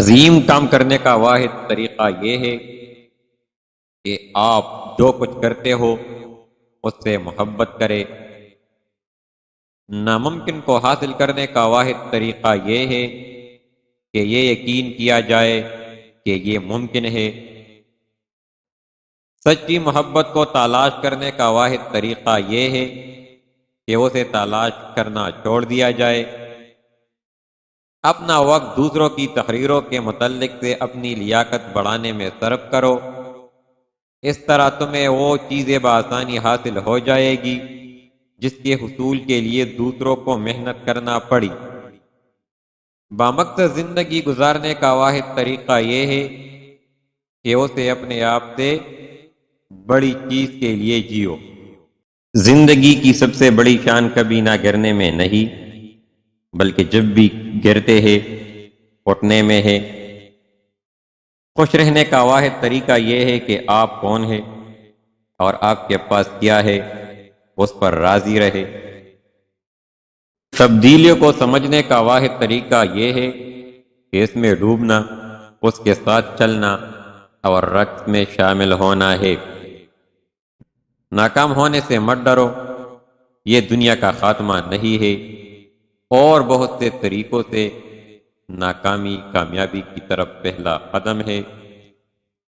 عظیم کام کرنے کا واحد طریقہ یہ ہے کہ آپ جو کچھ کرتے ہو اس سے محبت کرے۔ ناممکن کو حاصل کرنے کا واحد طریقہ یہ ہے کہ یہ یقین کیا جائے کہ یہ ممکن ہے۔ سچی محبت کو تلاش کرنے کا واحد طریقہ یہ ہے کہ اسے تلاش کرنا چھوڑ دیا جائے۔ اپنا وقت دوسروں کی تحریروں کے متعلق سے اپنی لیاقت بڑھانے میں صرف کرو۔ اس طرح تمہیں وہ چیزیں بآسانی حاصل ہو جائے گی جس کے حصول کے لیے دوسروں کو محنت کرنا پڑی۔ بامقصد زندگی گزارنے کا واحد طریقہ یہ ہے کہ اسے اپنے آپ سے بڑی چیز کے لیے جیو۔ زندگی کی سب سے بڑی شان کبھی نہ گرنے میں نہیں بلکہ جب بھی گرتے ہیں اٹھنے میں ہے۔ خوش رہنے کا واحد طریقہ یہ ہے کہ آپ کون ہیں اور آپ کے پاس کیا ہے اس پر راضی رہے۔ تبدیلیوں کو سمجھنے کا واحد طریقہ یہ ہے کہ اس میں ڈوبنا، اس کے ساتھ چلنا اور رقص میں شامل ہونا ہے۔ ناکام ہونے سے مت ڈرو، یہ دنیا کا خاتمہ نہیں ہے، اور بہت سے طریقوں سے ناکامی کامیابی کی طرف پہلا قدم ہے۔